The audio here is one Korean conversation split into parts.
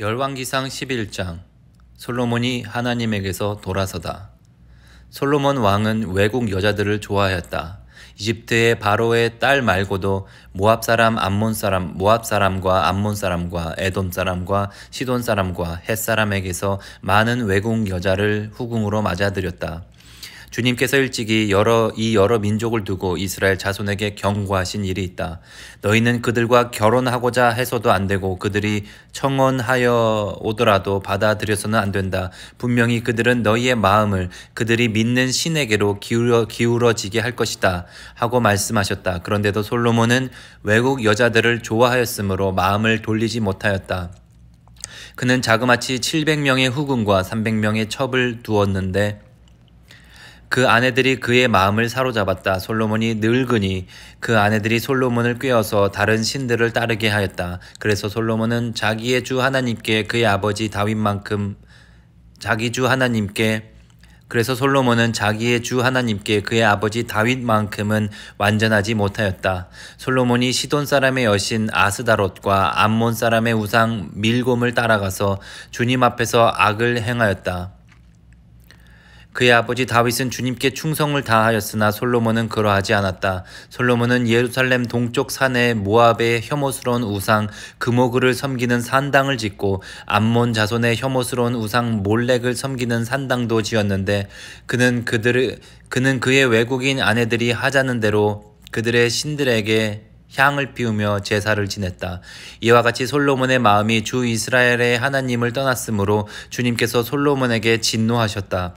열왕기상 11장 솔로몬이 하나님에게서 돌아서다. 솔로몬 왕은 외국 여자들을 좋아하였다. 이집트의 바로의 딸 말고도 모압 사람, 암몬 사람, 모압 사람과 암몬 사람과 에돔 사람과 시돈 사람과 헷 사람에게서 많은 외국 여자를 후궁으로 맞아들였다. 주님께서 일찍이 여러 민족을 두고 이스라엘 자손에게 경고하신 일이 있다. 너희는 그들과 결혼하고자 해서도 안 되고 그들이 청혼하여 오더라도 받아들여서는 안 된다. 분명히 그들은 너희의 마음을 그들이 믿는 신에게로 기울어지게 할 것이다 하고 말씀하셨다. 그런데도 솔로몬은 외국 여자들을 좋아하였으므로 마음을 돌리지 못하였다. 그는 자그마치 700명의 후궁과 300명의 첩을 두었는데 그 아내들이 그의 마음을 사로잡았다. 솔로몬이 늙으니 그 아내들이 솔로몬을 꾀어서 다른 신들을 따르게 하였다. 그래서 솔로몬은 자기의 주 하나님께 그의 아버지 다윗만큼 그의 아버지 다윗만큼은 완전하지 못하였다. 솔로몬이 시돈 사람의 여신 아스다롯과 암몬 사람의 우상 밀곰을 따라가서 주님 앞에서 악을 행하였다. 그의 아버지 다윗은 주님께 충성을 다하였으나 솔로몬은 그러하지 않았다. 솔로몬은 예루살렘 동쪽 산에 모압의 혐오스러운 우상 그모그를 섬기는 산당을 짓고 암몬 자손의 혐오스러운 우상 몰렉을 섬기는 산당도 지었는데 그는 그의 외국인 아내들이 하자는 대로 그들의 신들에게 향을 피우며 제사를 지냈다. 이와 같이 솔로몬의 마음이 주 이스라엘의 하나님을 떠났으므로 주님께서 솔로몬에게 진노하셨다.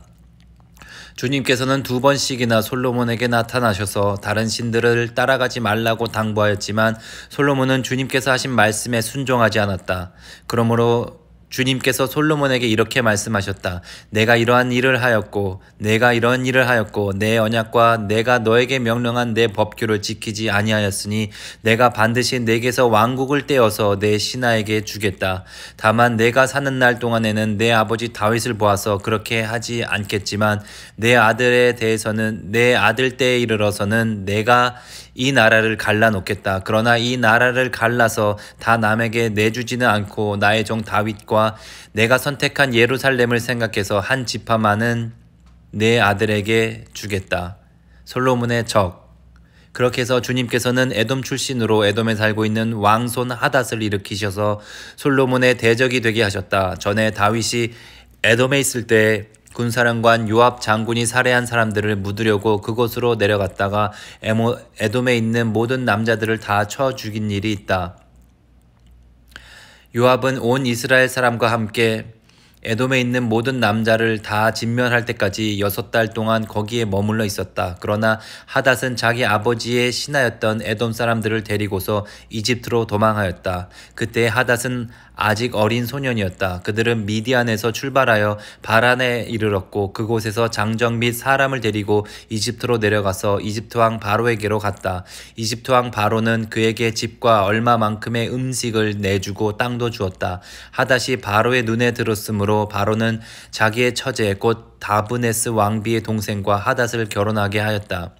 주님께서는 2번씩이나 솔로몬에게 나타나셔서 다른 신들을 따라가지 말라고 당부하였지만 솔로몬은 주님께서 하신 말씀에 순종하지 않았다. 그러므로 주님께서 솔로몬에게 이렇게 말씀하셨다. 내가 이러한 일을 하였고 내 언약과 내가 너에게 명령한 내 법규를 지키지 아니하였으니 내가 반드시 내게서 왕국을 떼어서 내 신하에게 주겠다. 다만 내가 사는 날 동안에는 내 아버지 다윗을 보아서 그렇게 하지 않겠지만 내 아들 때에 이르러서는 내가 이 나라를 갈라놓겠다. 그러나 이 나라를 갈라서 다 남에게 내주지는 않고 나의 종 다윗과 내가 선택한 예루살렘을 생각해서 한 지파만은 내 아들에게 주겠다. 솔로몬의 적. 그렇게 해서 주님께서는 에돔 출신으로 에돔에 살고 있는 왕손 하닷을 일으키셔서 솔로몬의 대적이 되게 하셨다. 전에 다윗이 에돔에 있을 때 군사령관 요압 장군이 살해한 사람들을 묻으려고 그곳으로 내려갔다가 에돔에 있는 모든 남자들을 다 쳐 죽인 일이 있다. 요압은 온 이스라엘 사람과 함께 에돔에 있는 모든 남자를 다 진멸할 때까지 6달 동안 거기에 머물러 있었다. 그러나 하닷은 자기 아버지의 신하였던 에돔 사람들을 데리고서 이집트로 도망하였다. 그때 하닷은 아직 어린 소년이었다. 그들은 미디안에서 출발하여 바란에 이르렀고 그곳에서 장정 및 사람을 데리고 이집트로 내려가서 이집트 왕 바로에게로 갔다. 이집트 왕 바로는 그에게 집과 얼마만큼의 음식을 내주고 땅도 주었다. 하닷이 바로의 눈에 들었으므로 바로는 자기의 처제 곧 다브네스 왕비의 동생과 하닷을 결혼하게 하였다.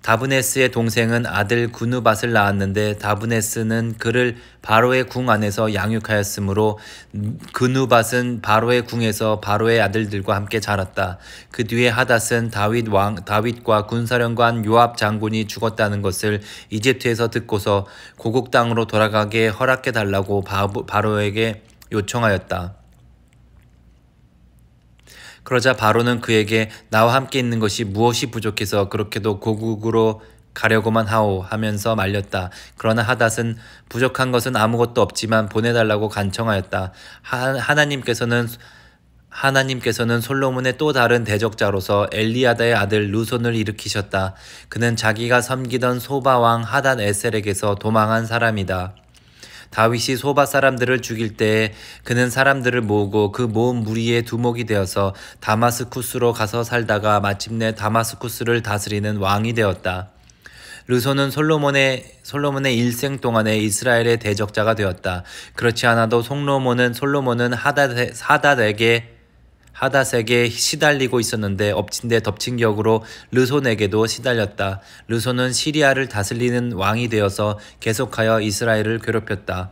다브네스의 동생은 아들 구누밧을 낳았는데 다브네스는 그를 바로의 궁 안에서 양육하였으므로 구누밧은 바로의 궁에서 바로의 아들들과 함께 자랐다. 그 뒤에 하닷은 다윗과 군사령관 요압 장군이 죽었다는 것을 이집트에서 듣고서 고국 땅으로 돌아가게 허락해 달라고 바로에게 요청하였다. 그러자 바로는 그에게 나와 함께 있는 것이 무엇이 부족해서 그렇게도 고국으로 가려고만 하오 하면서 말렸다. 그러나 하닷은 부족한 것은 아무것도 없지만 보내달라고 간청하였다. 하나님께서는 솔로몬의 또 다른 대적자로서 엘리아다의 아들 르손을 일으키셨다. 그는 자기가 섬기던 소바왕 하닷 에셀에게서 도망한 사람이다. 다윗이 소바 사람들을 죽일 때에 그는 사람들을 모으고 그 모은 무리의 두목이 되어서 다마스쿠스로 가서 살다가 마침내 다마스쿠스를 다스리는 왕이 되었다. 르손은 솔로몬의 일생 동안에 이스라엘의 대적자가 되었다. 그렇지 않아도 솔로몬은 하닷에게 시달리고 있었는데 엎친 데 덮친 격으로 르손에게도 시달렸다. 르손은 시리아를 다스리는 왕이 되어서 계속하여 이스라엘을 괴롭혔다.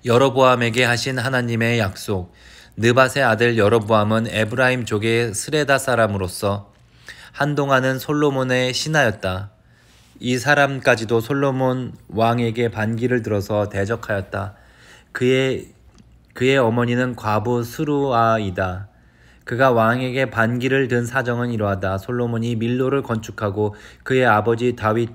여로보암에게 하신 하나님의 약속. 느밧의 아들 여로보암은 에브라임 족의 스레다 사람으로서 한동안은 솔로몬의 신하였다. 이 사람까지도 솔로몬 왕에게 반기를 들어서 대적하였다. 그의 어머니는 과부 스루아이다. 그가 왕에게 반기를 든 사정은 이러하다. 솔로몬이 밀로를 건축하고 그의 아버지 다윗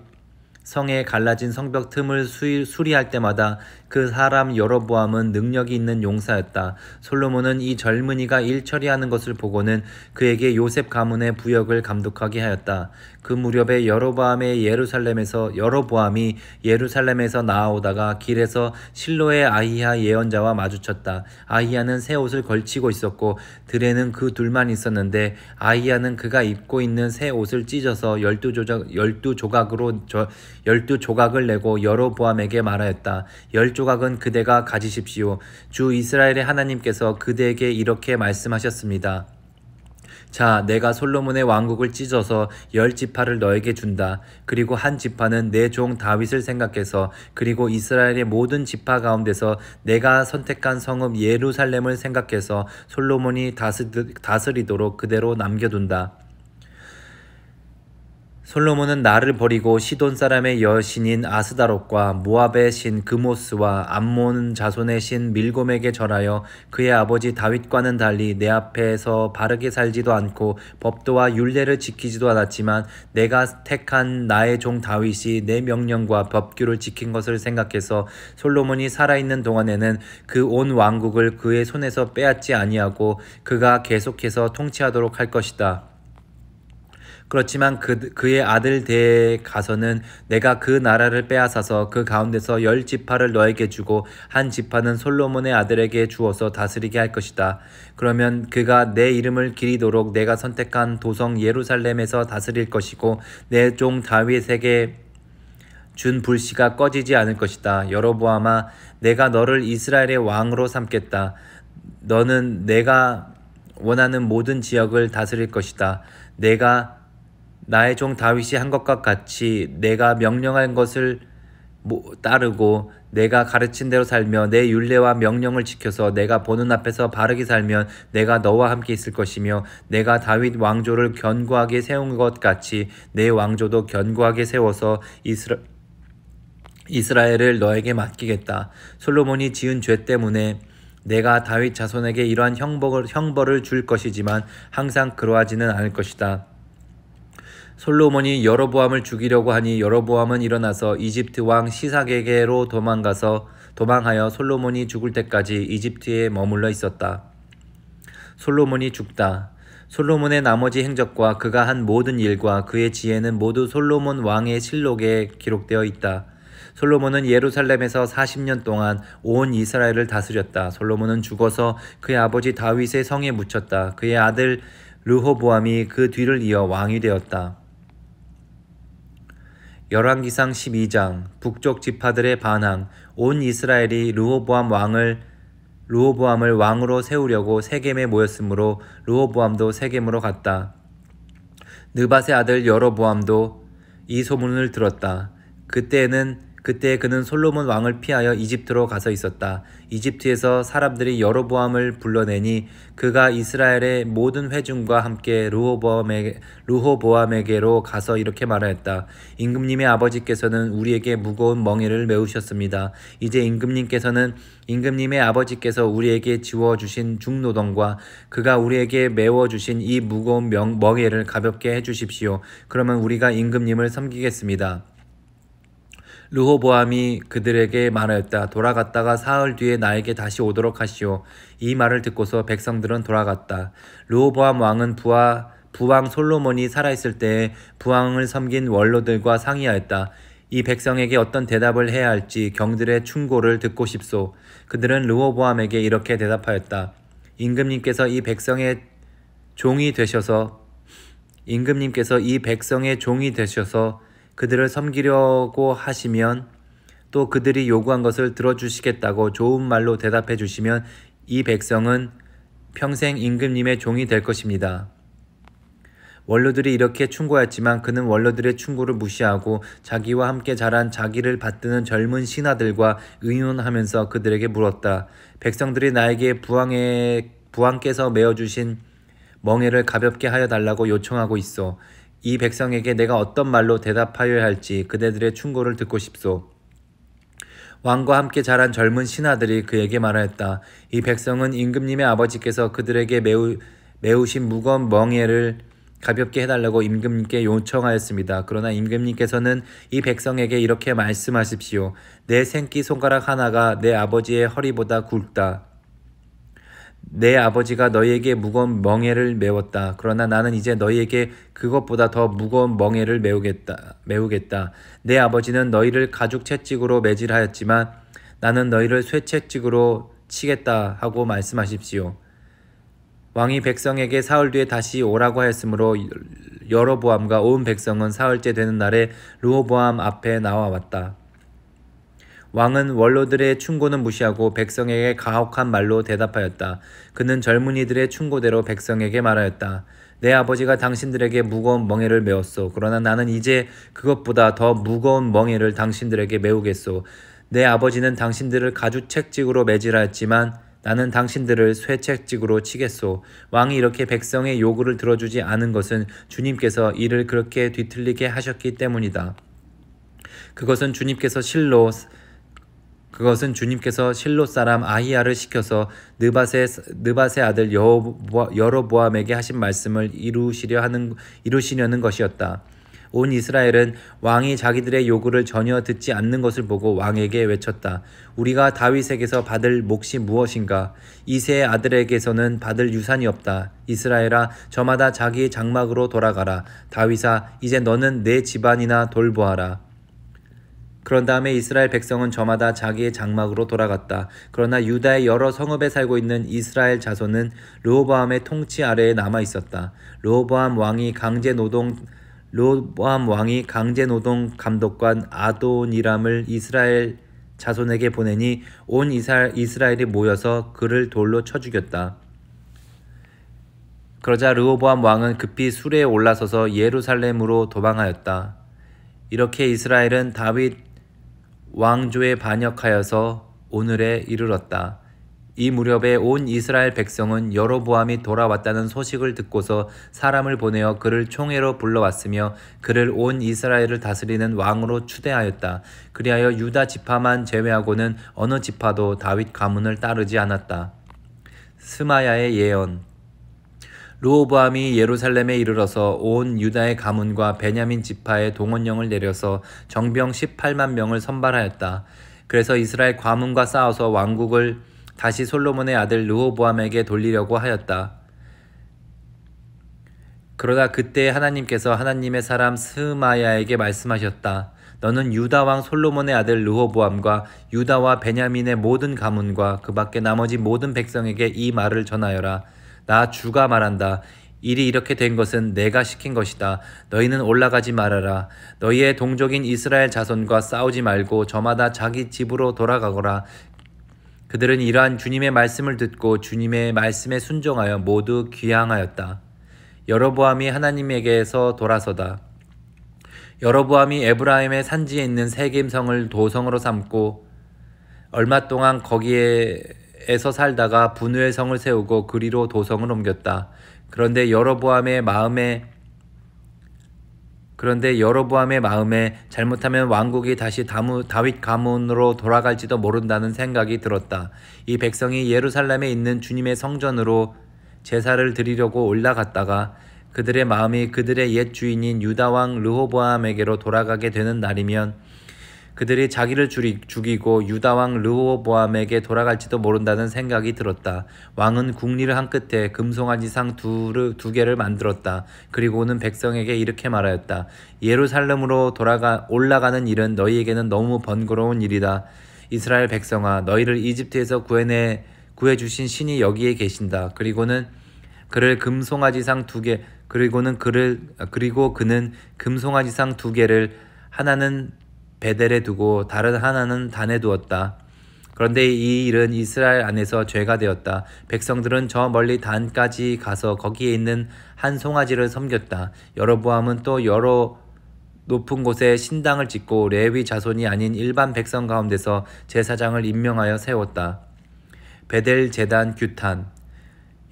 성에 갈라진 성벽 틈을 수리할 때마다 그 사람 여로보암은 능력이 있는 용사였다. 솔로몬은 이 젊은이가 일 처리하는 것을 보고는 그에게 요셉 가문의 부역을 감독하게 하였다. 그 무렵에 여로보암이 예루살렘에서 나아오다가 길에서 실로의 아히야 예언자와 마주쳤다. 아히야는 새 옷을 걸치고 있었고 들에는 그 둘만 있었는데 아히야는 그가 입고 있는 새 옷을 찢어서 12조각을 내고 여로보암에게 말하였다. 10조각은 그대가 가지십시오. 주 이스라엘의 하나님께서 그대에게 이렇게 말씀하셨습니다. 자, 내가 솔로몬의 왕국을 찢어서 10지파를 너에게 준다. 그리고 한 지파는 내 종 다윗을 생각해서, 그리고 이스라엘의 모든 지파 가운데서 내가 선택한 성읍 예루살렘을 생각해서 솔로몬이 다스리도록 그대로 남겨둔다. 솔로몬은 나를 버리고 시돈 사람의 여신인 아스다롯과 모압의 신 그모스와 암몬 자손의 신 밀곰에게 절하여 그의 아버지 다윗과는 달리 내 앞에서 바르게 살지도 않고 법도와 율례를 지키지도 않았지만 내가 택한 나의 종 다윗이 내 명령과 법규를 지킨 것을 생각해서 솔로몬이 살아있는 동안에는 그 온 왕국을 그의 손에서 빼앗지 아니하고 그가 계속해서 통치하도록 할 것이다. 그렇지만 그의 아들 대에 가서는 내가 그 나라를 빼앗아서 그 가운데서 10지파를 너에게 주고 한 지파는 솔로몬의 아들에게 주어서 다스리게 할 것이다. 그러면 그가 내 이름을 기리도록 내가 선택한 도성 예루살렘에서 다스릴 것이고 내 종 다윗에게 준 불씨가 꺼지지 않을 것이다. 여로보암아, 내가 너를 이스라엘의 왕으로 삼겠다. 너는 내가 원하는 모든 지역을 다스릴 것이다. 내가 나의 종 다윗이 한 것과 같이 내가 명령한 것을 따르고 내가 가르친 대로 살며 내 율례와 명령을 지켜서 내가 보는 앞에서 바르게 살면 내가 너와 함께 있을 것이며 내가 다윗 왕조를 견고하게 세운 것 같이 내 왕조도 견고하게 세워서 이스라엘을 너에게 맡기겠다. 솔로몬이 지은 죄 때문에 내가 다윗 자손에게 이러한 형벌을 줄 것이지만 항상 그러하지는 않을 것이다. 솔로몬이 여로보암을 죽이려고 하니 여로보암은 일어나서 이집트 왕 시삭에게로 도망하여 솔로몬이 죽을 때까지 이집트에 머물러 있었다. 솔로몬이 죽다. 솔로몬의 나머지 행적과 그가 한 모든 일과 그의 지혜는 모두 솔로몬 왕의 실록에 기록되어 있다. 솔로몬은 예루살렘에서 40년 동안 온 이스라엘을 다스렸다. 솔로몬은 죽어서 그의 아버지 다윗의 성에 묻혔다. 그의 아들 르호보암이 그 뒤를 이어 왕이 되었다. 열왕기상 12장 북쪽 지파들의 반항. 온 이스라엘이 르호보암을 왕으로 세우려고 세겜에 모였으므로 르호보암도 세겜으로 갔다. 느밧의 아들 여로보암도 이 소문을 들었다. 그때 그는 솔로몬 왕을 피하여 이집트로 가서 있었다. 이집트에서 사람들이 여로보암을 불러내니 그가 이스라엘의 모든 회중과 함께 르호보암에게로 가서 이렇게 말하였다. 임금님의 아버지께서는 우리에게 무거운 멍에를 메우셨습니다. 이제 임금님의 아버지께서 우리에게 지워주신 중노동과 그가 우리에게 메워주신 이 무거운 멍에를 가볍게 해주십시오. 그러면 우리가 임금님을 섬기겠습니다. 르호보암이 그들에게 말하였다. 돌아갔다가 사흘 뒤에 나에게 다시 오도록 하시오. 이 말을 듣고서 백성들은 돌아갔다. 르호보암 왕은 부왕 솔로몬이 살아있을 때에 부왕을 섬긴 원로들과 상의하였다. 이 백성에게 어떤 대답을 해야 할지 경들의 충고를 듣고 싶소. 그들은 르호보암에게 이렇게 대답하였다. 임금님께서 이 백성의 종이 되셔서 그들을 섬기려고 하시면 또 그들이 요구한 것을 들어주시겠다고 좋은 말로 대답해 주시면 이 백성은 평생 임금님의 종이 될 것입니다. 원로들이 이렇게 충고하였지만 그는 원로들의 충고를 무시하고 자기와 함께 자란 자기를 받드는 젊은 신하들과 의논하면서 그들에게 물었다. 백성들이 나에게 부왕께서 메어주신 멍에를 가볍게 하여 달라고 요청하고 있어. 이 백성에게 내가 어떤 말로 대답하여야 할지 그대들의 충고를 듣고 싶소. 왕과 함께 자란 젊은 신하들이 그에게 말하였다. 이 백성은 임금님의 아버지께서 그들에게 메우신 무거운 멍에를 가볍게 해달라고 임금님께 요청하였습니다. 그러나 임금님께서는 이 백성에게 이렇게 말씀하십시오. 내 생기 손가락 하나가 내 아버지의 허리보다 굵다. 내 아버지가 너희에게 무거운 멍에를 메웠다. 그러나 나는 이제 너희에게 그것보다 더 무거운 멍에를 메우겠다. 내 아버지는 너희를 가죽 채찍으로 매질하였지만 나는 너희를 쇠 채찍으로 치겠다 하고 말씀하십시오. 왕이 백성에게 사흘 뒤에 다시 오라고 하였으므로 여로보암과 온 백성은 사흘째 되는 날에 르호보암 앞에 나와왔다. 왕은 원로들의 충고는 무시하고 백성에게 가혹한 말로 대답하였다. 그는 젊은이들의 충고대로 백성에게 말하였다. 내 아버지가 당신들에게 무거운 멍에를 메웠소. 그러나 나는 이제 그것보다 더 무거운 멍에를 당신들에게 메우겠소. 내 아버지는 당신들을 가죽 채찍으로 매질하였지만 나는 당신들을 쇠 채찍으로 치겠소. 왕이 이렇게 백성의 요구를 들어주지 않은 것은 주님께서 이를 그렇게 뒤틀리게 하셨기 때문이다. 그것은 주님께서 실로 사람 아히야를 시켜서 느밧의 아들 여로보암에게 하신 말씀을 이루시려는 것이었다. 온 이스라엘은 왕이 자기들의 요구를 전혀 듣지 않는 것을 보고 왕에게 외쳤다. 우리가 다윗에게서 받을 몫이 무엇인가? 이새의 아들에게서는 받을 유산이 없다. 이스라엘아, 저마다 자기의 장막으로 돌아가라. 다윗아, 이제 너는 내 집안이나 돌보아라. 그런 다음에 이스라엘 백성은 저마다 자기의 장막으로 돌아갔다. 그러나 유다의 여러 성읍에 살고 있는 이스라엘 자손은 르호보암의 통치 아래에 남아 있었다. 르호보암 왕이 강제 노동 감독관 아도니람을 이스라엘 자손에게 보내니 온 이스라엘이 모여서 그를 돌로 쳐 죽였다. 그러자 르호보암 왕은 급히 수레에 올라서서 예루살렘으로 도망하였다. 이렇게 이스라엘은 다윗 왕조에 반역하여서 오늘에 이르렀다. 이 무렵에 온 이스라엘 백성은 여로보암이 돌아왔다는 소식을 듣고서 사람을 보내어 그를 총회로 불러왔으며 그를 온 이스라엘을 다스리는 왕으로 추대하였다. 그리하여 유다 지파만 제외하고는 어느 지파도 다윗 가문을 따르지 않았다. 스마야의 예언. 르호보암이 예루살렘에 이르러서 온 유다의 가문과 베냐민 지파의 동원령을 내려서 정병 18만 명을 선발하였다. 그래서 이스라엘 가문과 싸워서 왕국을 다시 솔로몬의 아들 르호보암에게 돌리려고 하였다. 그러다 그때 하나님께서 하나님의 사람 스마야에게 말씀하셨다. 너는 유다 왕 솔로몬의 아들 르호보암과 유다와 베냐민의 모든 가문과 그 밖에 나머지 모든 백성에게 이 말을 전하여라. 나 주가 말한다. 일이 이렇게 된 것은 내가 시킨 것이다. 너희는 올라가지 말아라. 너희의 동족인 이스라엘 자손과 싸우지 말고 저마다 자기 집으로 돌아가거라. 그들은 이러한 주님의 말씀을 듣고 주님의 말씀에 순종하여 모두 귀향하였다. 여로보암이 하나님에게서 돌아서다. 여로보암이 에브라임의 산지에 있는 세겜성을 도성으로 삼고 얼마 동안 거기에서 살다가 분우엘 성을 세우고 그리로 도성을 옮겼다. 그런데 여로보암의 마음에 잘못하면 왕국이 다시 다윗 가문으로 돌아갈지도 모른다는 생각이 들었다. 이 백성이 예루살렘에 있는 주님의 성전으로 제사를 드리려고 올라갔다가 그들의 마음이 그들의 옛 주인인 유다 왕 르호보암에게로 돌아가게 되는 날이면 그들이 자기를 죽이고 유다 왕 르호보암에게 돌아갈지도 모른다는 생각이 들었다. 왕은 궁리를 한 끝에 금송아지상 두 개를 만들었다. 그리고는 백성에게 이렇게 말하였다. 예루살렘으로 올라가는 일은 너희에게는 너무 번거로운 일이다. 이스라엘 백성아, 너희를 이집트에서 구해주신 신이 여기에 계신다. 그리고 그는 금송아지상 두 개를 하나는 베델에 두고 다른 하나는 단에 두었다. 그런데 이 일은 이스라엘 안에서 죄가 되었다. 백성들은 저 멀리 단까지 가서 거기에 있는 한 송아지를 섬겼다. 여로보암은 또 여러 높은 곳에 신당을 짓고 레위 자손이 아닌 일반 백성 가운데서 제사장을 임명하여 세웠다. 베델 제단 규탄.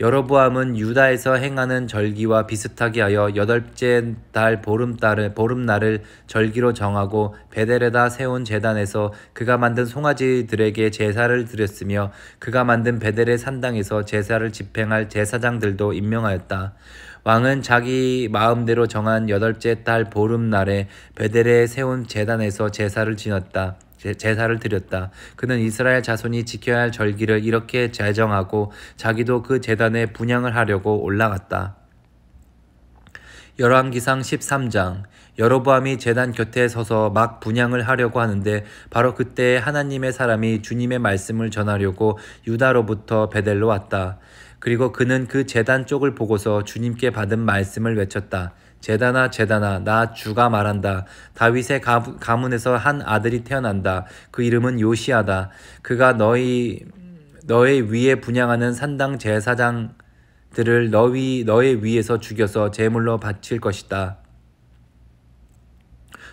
여로보암은 유다에서 행하는 절기와 비슷하게 하여 여덟째 달 보름날을 절기로 정하고 베델에다 세운 제단에서 그가 만든 송아지들에게 제사를 드렸으며 그가 만든 베델의 산당에서 제사를 집행할 제사장들도 임명하였다. 왕은 자기 마음대로 정한 여덟째 달 보름날에 베델에 세운 제단에서 제사를 드렸다. 그는 이스라엘 자손이 지켜야 할 절기를 이렇게 제정하고 자기도 그 제단에 분향을 하려고 올라갔다. 열왕기상 13장. 여로보암이 제단 곁에 서서 막 분향을 하려고 하는데 바로 그때 하나님의 사람이 주님의 말씀을 전하려고 유다로부터 베델로 왔다. 그리고 그는 그 제단 쪽을 보고서 주님께 받은 말씀을 외쳤다. 제단아 제단아 나 주가 말한다. 다윗의 가문에서 한 아들이 태어난다. 그 이름은 요시아다. 그가 너의 위에 분향하는 산당 제사장들을 너의 위에서 죽여서 제물로 바칠 것이다.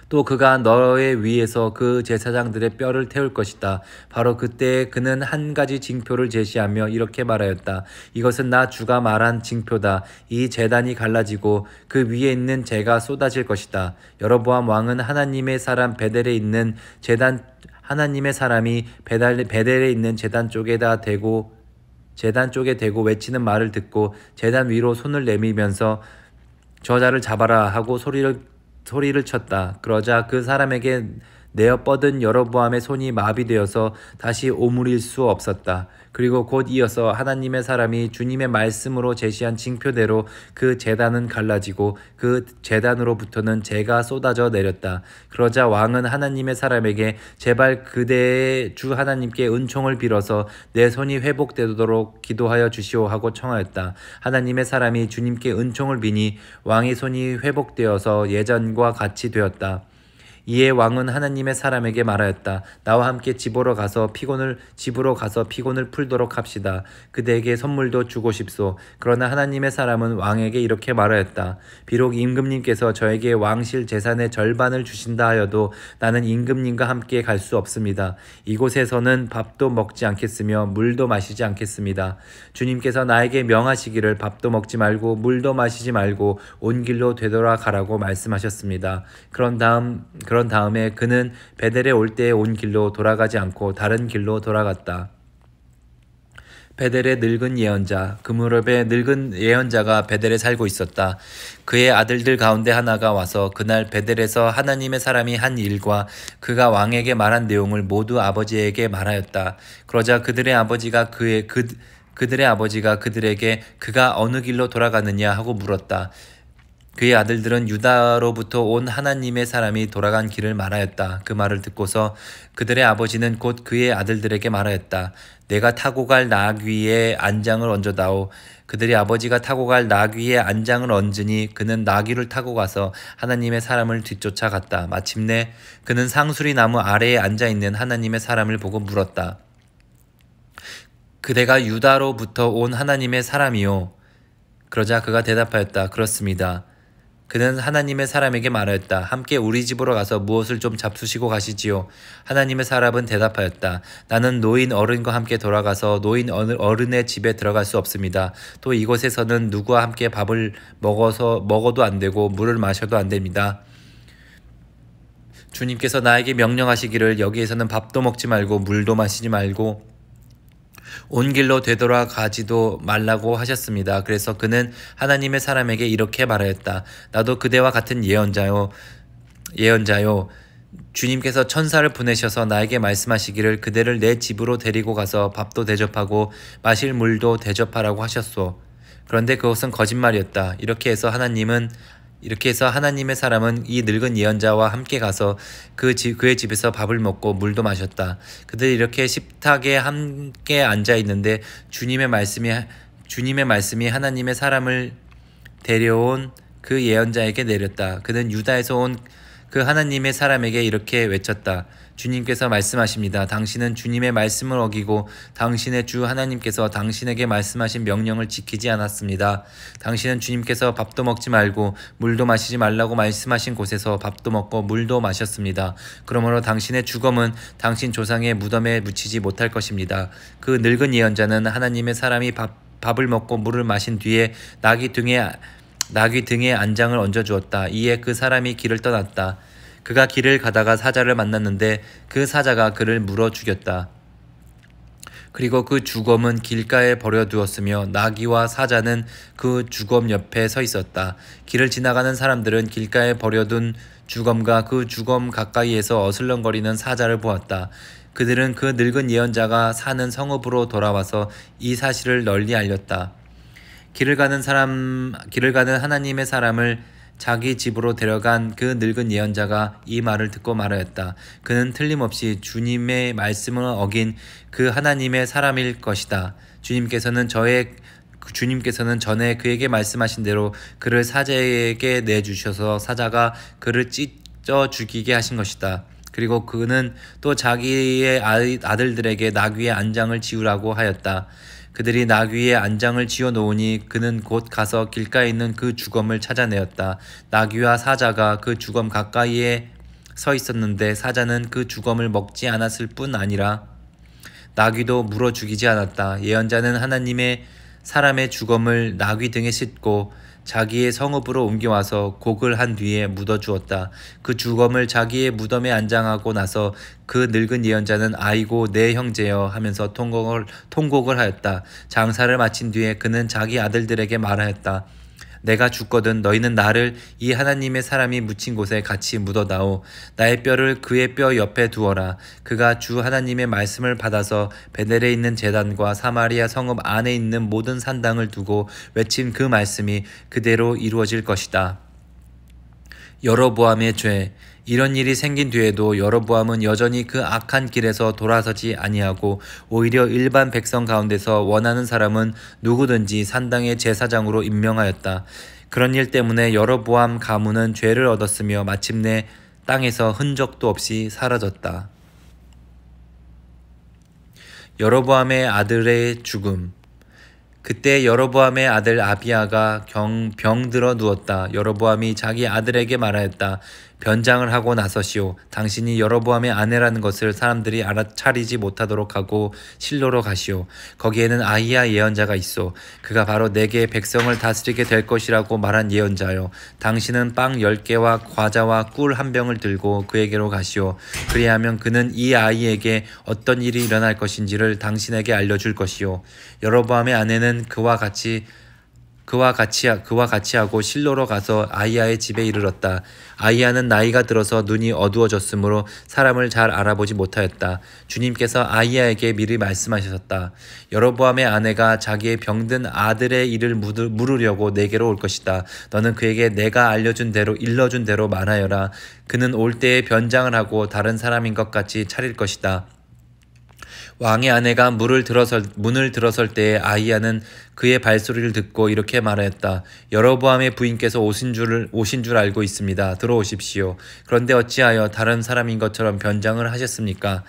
또 그가 너의 위에서 그 제사장들의 뼈를 태울 것이다. 바로 그때 그는 한 가지 징표를 제시하며 이렇게 말하였다. 이것은 나 주가 말한 징표다. 이 제단이 갈라지고 그 위에 있는 재가 쏟아질 것이다. 여로보암 왕은 하나님의 사람이 베델에 있는 제단 쪽에 대고 외치는 말을 듣고 제단 위로 손을 내밀면서 저자를 잡아라 하고 소리를 쳤다. 그러자 그 사람에게 내어 뻗은 여로보암의 손이 마비되어서 다시 오므릴 수 없었다. 그리고 곧 이어서 하나님의 사람이 주님의 말씀으로 제시한 징표대로 그 제단은 갈라지고 그 제단으로부터는 재가 쏟아져 내렸다. 그러자 왕은 하나님의 사람에게 제발 그대의 주 하나님께 은총을 빌어서 내 손이 회복되도록 기도하여 주시오 하고 청하였다. 하나님의 사람이 주님께 은총을 비니 왕의 손이 회복되어서 예전과 같이 되었다. 이에 왕은 하나님의 사람에게 말하였다. 나와 함께 집으로 가서 피곤을 풀도록 합시다. 그대에게 선물도 주고 싶소. 그러나 하나님의 사람은 왕에게 이렇게 말하였다. 비록 임금님께서 저에게 왕실 재산의 절반을 주신다 하여도 나는 임금님과 함께 갈 수 없습니다. 이곳에서는 밥도 먹지 않겠으며 물도 마시지 않겠습니다. 주님께서 나에게 명하시기를 밥도 먹지 말고 물도 마시지 말고 온 길로 되돌아가라고 말씀하셨습니다. 그런 다음에 그는 베델에 올 때에 온 길로 돌아가지 않고 다른 길로 돌아갔다. 베델의 늙은 예언자. 그 무렵에 늙은 예언자가 베델에 살고 있었다. 그의 아들들 가운데 하나가 와서 그날 베델에서 하나님의 사람이 한 일과 그가 왕에게 말한 내용을 모두 아버지에게 말하였다. 그러자 그들의 아버지가 그들에게 그가 어느 길로 돌아가느냐 하고 물었다. 그의 아들들은 유다로부터 온 하나님의 사람이 돌아간 길을 말하였다. 그 말을 듣고서 그들의 아버지는 곧 그의 아들들에게 말하였다. 내가 타고 갈 나귀에 안장을 얹어다오. 그들의 아버지가 타고 갈 나귀에 안장을 얹으니 그는 나귀를 타고 가서 하나님의 사람을 뒤쫓아갔다. 마침내 그는 상수리 나무 아래에 앉아있는 하나님의 사람을 보고 물었다. 그대가 유다로부터 온 하나님의 사람이요? 그러자 그가 대답하였다. 그렇습니다. 그는 하나님의 사람에게 말하였다. 함께 우리 집으로 가서 무엇을 좀 잡수시고 가시지요. 하나님의 사람은 대답하였다. 나는 노인 어른과 함께 돌아가서 노인 어른의 집에 들어갈 수 없습니다. 또 이곳에서는 누구와 함께 밥을 먹어도 안 되고 물을 마셔도 안 됩니다. 주님께서 나에게 명령하시기를 여기에서는 밥도 먹지 말고 물도 마시지 말고 온 길로 되돌아가지도 말라고 하셨습니다. 그래서 그는 하나님의 사람에게 이렇게 말하였다. 나도 그대와 같은 예언자요. 주님께서 천사를 보내셔서 나에게 말씀하시기를 그대를 내 집으로 데리고 가서 밥도 대접하고 마실 물도 대접하라고 하셨소. 그런데 그것은 거짓말이었다. 이렇게 해서 하나님의 사람은 이 늙은 예언자와 함께 가서 그의 집에서 밥을 먹고 물도 마셨다. 그들이 이렇게 식탁에 함께 앉아 있는데 주님의 말씀이 하나님의 사람을 데려온 그 예언자에게 내렸다. 그는 유다에서 온 그 하나님의 사람에게 이렇게 외쳤다. 주님께서 말씀하십니다. 당신은 주님의 말씀을 어기고 당신의 주 하나님께서 당신에게 말씀하신 명령을 지키지 않았습니다. 당신은 주님께서 밥도 먹지 말고 물도 마시지 말라고 말씀하신 곳에서 밥도 먹고 물도 마셨습니다. 그러므로 당신의 죽음은 당신 조상의 무덤에 묻히지 못할 것입니다. 그 늙은 예언자는 하나님의 사람이 밥을 먹고 물을 마신 뒤에 나귀 등에 안장을 얹어주었다. 이에 그 사람이 길을 떠났다. 그가 길을 가다가 사자를 만났는데 그 사자가 그를 물어 죽였다. 그리고 그 주검은 길가에 버려두었으며 나귀와 사자는 그 주검 옆에 서 있었다. 길을 지나가는 사람들은 길가에 버려둔 주검과 그 주검 가까이에서 어슬렁거리는 사자를 보았다. 그들은 그 늙은 예언자가 사는 성읍으로 돌아와서 이 사실을 널리 알렸다. 길을 가는 하나님의 사람을 자기 집으로 데려간 그 늙은 예언자가 이 말을 듣고 말하였다. 그는 틀림없이 주님의 말씀을 어긴 그 하나님의 사람일 것이다. 주님께서는 전에 그에게 말씀하신 대로 그를 사자에게 내주셔서 사자가 그를 찢어 죽이게 하신 것이다. 그리고 그는 또 자기의 아들들에게 나귀의 안장을 지으라고 하였다. 그들이 나귀의 안장을 지어 놓으니 그는 곧 가서 길가에 있는 그 주검을 찾아내었다. 나귀와 사자가 그 주검 가까이에 서 있었는데 사자는 그 주검을 먹지 않았을 뿐 아니라 나귀도 물어 죽이지 않았다. 예언자는 하나님의 사람의 주검을 나귀 등에 싣고 자기의 성읍으로 옮겨와서 곡을 한 뒤에 묻어주었다. 그 주검을 자기의 무덤에 안장하고 나서 그 늙은 예언자는 아이고 내 형제여 하면서 통곡을 하였다. 장사를 마친 뒤에 그는 자기 아들들에게 말하였다. 내가 죽거든 너희는 나를 이 하나님의 사람이 묻힌 곳에 같이 묻어다오. 나의 뼈를 그의 뼈 옆에 두어라. 그가 주 하나님의 말씀을 받아서 베델에 있는 제단과 사마리아 성읍 안에 있는 모든 산당을 두고 외친 그 말씀이 그대로 이루어질 것이다. 여로보암의 죄. 이런 일이 생긴 뒤에도 여로보암은 여전히 그 악한 길에서 돌아서지 아니하고 오히려 일반 백성 가운데서 원하는 사람은 누구든지 산당의 제사장으로 임명하였다. 그런 일 때문에 여로보암 가문은 죄를 얻었으며 마침내 땅에서 흔적도 없이 사라졌다. 여로보암의 아들의 죽음. 그때 여로보암의 아들 아비야가 병들어 누웠다. 여로보암이 자기 아들에게 말하였다. 변장을 하고 나서시오. 당신이 여로보암의 아내라는 것을 사람들이 알아차리지 못하도록 하고 실로로 가시오. 거기에는 아히야 예언자가 있어. 그가 바로 내게 백성을 다스리게 될 것이라고 말한 예언자요. 당신은 빵 10개와 과자와 꿀 한 병을 들고 그에게로 가시오. 그리하면 그는 이 아이에게 어떤 일이 일어날 것인지를 당신에게 알려줄 것이오. 여로보암의 아내는 그와 같이 하고 실로로 가서 아히야의 집에 이르렀다. 아히야는 나이가 들어서 눈이 어두워졌으므로 사람을 잘 알아보지 못하였다. 주님께서 아히야에게 미리 말씀하셨다. 여로보암의 아내가 자기의 병든 아들의 일을 물으려고 내게로 올 것이다. 너는 그에게 내가 일러준 대로 말하여라. 그는 올 때에 변장을 하고 다른 사람인 것 같이 차릴 것이다. 왕의 아내가 문을 들어설 때에 아히야는 그의 발소리를 듣고 이렇게 말하였다. 여로보암의 부인께서 오신 줄 알고 있습니다. 들어오십시오. 그런데 어찌하여 다른 사람인 것처럼 변장을 하셨습니까?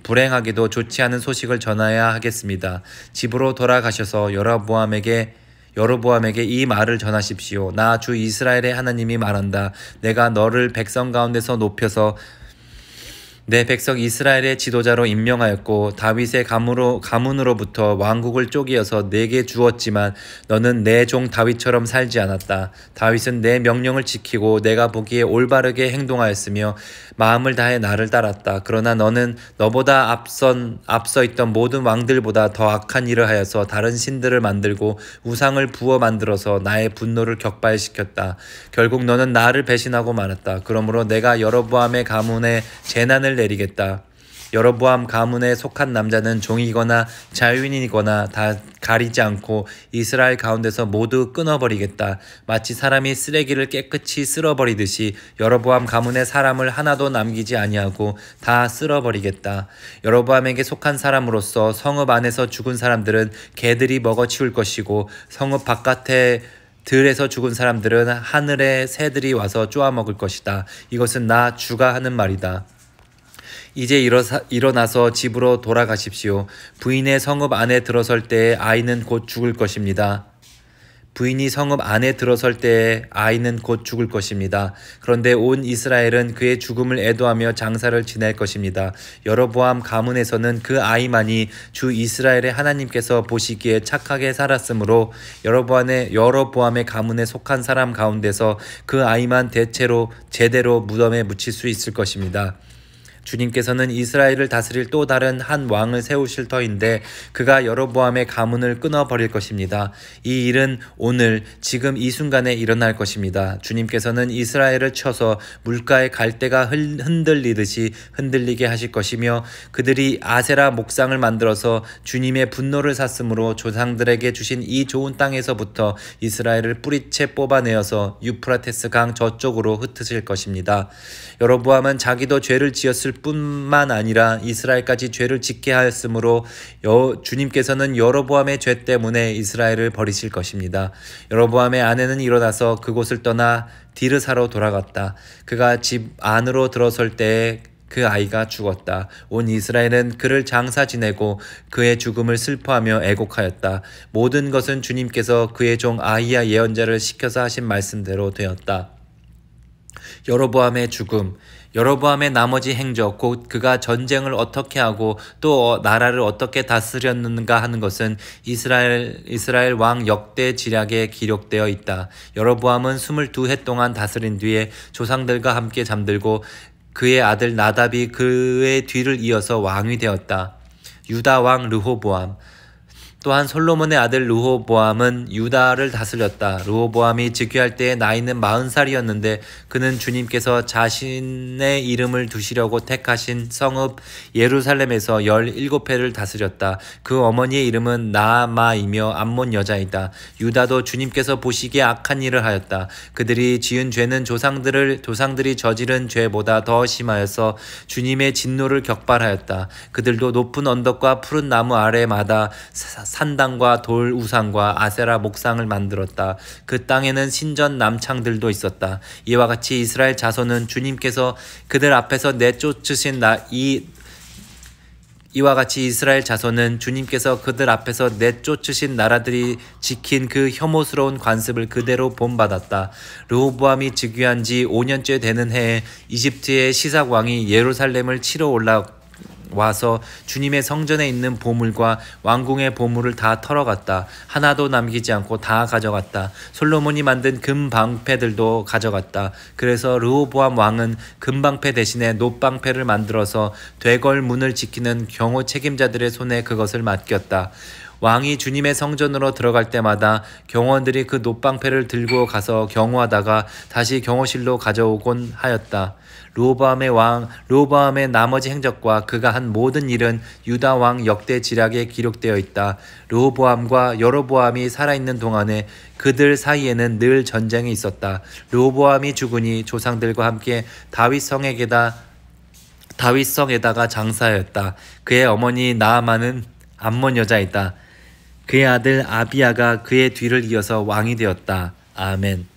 불행하게도 좋지 않은 소식을 전해야 하겠습니다. 집으로 돌아가셔서 여로보암에게 이 말을 전하십시오. 나 주 이스라엘의 하나님이 말한다. 내가 너를 백성 가운데서 높여서 내 백성 이스라엘의 지도자로 임명하였고 다윗의 가문으로부터 왕국을 쪼개어서 내게 주었지만 너는 내 종 다윗처럼 살지 않았다. 다윗은 내 명령을 지키고 내가 보기에 올바르게 행동하였으며 마음을 다해 나를 따랐다. 그러나 너는 너보다 앞서 있던 모든 왕들보다 더 악한 일을 하여서 다른 신들을 만들고 우상을 부어 만들어서 나의 분노를 격발시켰다. 결국 너는 나를 배신하고 말았다. 그러므로 내가 여로보암의 가문에 재난을 내리겠다. 여로보암 가문에 속한 남자는 종이거나 자유인이거나 다 가리지 않고 이스라엘 가운데서 모두 끊어버리겠다. 마치 사람이 쓰레기를 깨끗이 쓸어버리듯이 여로보암 가문의 사람을 하나도 남기지 아니하고 다 쓸어버리겠다. 여로보암에게 속한 사람으로서 성읍 안에서 죽은 사람들은 개들이 먹어치울 것이고 성읍 바깥에 들에서 죽은 사람들은 하늘의 새들이 와서 쪼아먹을 것이다. 이것은 나 주가 하는 말이다. 이제 일어나서 집으로 돌아가십시오. 부인의 성읍 안에 들어설 때에 아이는 곧 죽을 것입니다. 부인이 성읍 안에 들어설 때에 아이는 곧 죽을 것입니다. 그런데 온 이스라엘은 그의 죽음을 애도하며 장사를 지낼 것입니다. 여로보암 가문에서는 그 아이만이 주 이스라엘의 하나님께서 보시기에 착하게 살았으므로 여로보암의 가문에 속한 사람 가운데서 그 아이만 제대로 무덤에 묻힐 수 있을 것입니다. 주님께서는 이스라엘을 다스릴 또 다른 한 왕을 세우실 터인데 그가 여로보암의 가문을 끊어버릴 것입니다. 이 일은 오늘 지금 이 순간에 일어날 것입니다. 주님께서는 이스라엘을 쳐서 물가의 갈대가 흔들리듯이 흔들리게 하실 것이며 그들이 아세라 목상을 만들어서 주님의 분노를 샀으므로 조상들에게 주신 이 좋은 땅에서부터 이스라엘을 뿌리채 뽑아내어서 유프라테스 강 저쪽으로 흩으실 것입니다. 여로보암은 자기도 죄를 지었을 뿐만 아니라 이스라엘까지 죄를 짓게 하였으므로 주님께서는 여로보암의 죄 때문에 이스라엘을 버리실 것입니다. 여로보암의 아내는 일어나서 그곳을 떠나 디르사로 돌아갔다. 그가 집 안으로 들어설 때에 그 아이가 죽었다. 온 이스라엘은 그를 장사 지내고 그의 죽음을 슬퍼하며 애곡하였다. 모든 것은 주님께서 그의 종 아히야 예언자를 시켜서 하신 말씀대로 되었다. 여로보암의 죽음. 여로보암의 나머지 행적, 곧 그가 전쟁을 어떻게 하고 또 나라를 어떻게 다스렸는가 하는 것은 이스라엘 왕 역대 지략에 기록되어 있다. 여로보암은 22해 동안 다스린 뒤에 조상들과 함께 잠들고 그의 아들 나답이 그의 뒤를 이어서 왕이 되었다. 유다 왕 르호보암. 또한 솔로몬의 아들 르호보암은 유다를 다스렸다. 르호보암이 즉위할 때의 나이는 40살이었는데 그는 주님께서 자신의 이름을 두시려고 택하신 성읍 예루살렘에서 17회를 다스렸다. 그 어머니의 이름은 나아마이며 암몬 여자이다. 유다도 주님께서 보시기에 악한 일을 하였다. 그들이 지은 죄는 조상들이 저지른 죄보다 더 심하여서 주님의 진노를 격발하였다. 그들도 높은 언덕과 푸른 나무 아래마다 산당과 돌 우상과 아세라 목상을 만들었다. 그 땅에는 신전 남창들도 있었다. 이와 같이 이스라엘 자손은 주님께서 그들 앞에서 내쫓으신 나라들이 지킨 그 혐오스러운 관습을 그대로 본받았다. 르호보암이 즉위한 지 5년째 되는 해에 이집트의 시삭 왕이 예루살렘을 치러 와서 주님의 성전에 있는 보물과 왕궁의 보물을 다 털어갔다. 하나도 남기지 않고 다 가져갔다. 솔로몬이 만든 금방패들도 가져갔다. 그래서 르호보암 왕은 금방패 대신에 놋방패를 만들어서 되걸 문을 지키는 경호 책임자들의 손에 그것을 맡겼다. 왕이 주님의 성전으로 들어갈 때마다 경호원들이 그 놋방패를 들고 가서 경호하다가 다시 경호실로 가져오곤 하였다. 르호보암의 나머지 행적과 그가 한 모든 일은 유다 왕 역대 지략에 기록되어 있다. 르호보암과 여로보암이 살아있는 동안에 그들 사이에는 늘 전쟁이 있었다. 르호보암이 죽으니 조상들과 함께 다윗성에다가 장사하였다. 그의 어머니 나아만은 암몬 여자이다. 그의 아들 아비야가 그의 뒤를 이어서 왕이 되었다. 아멘.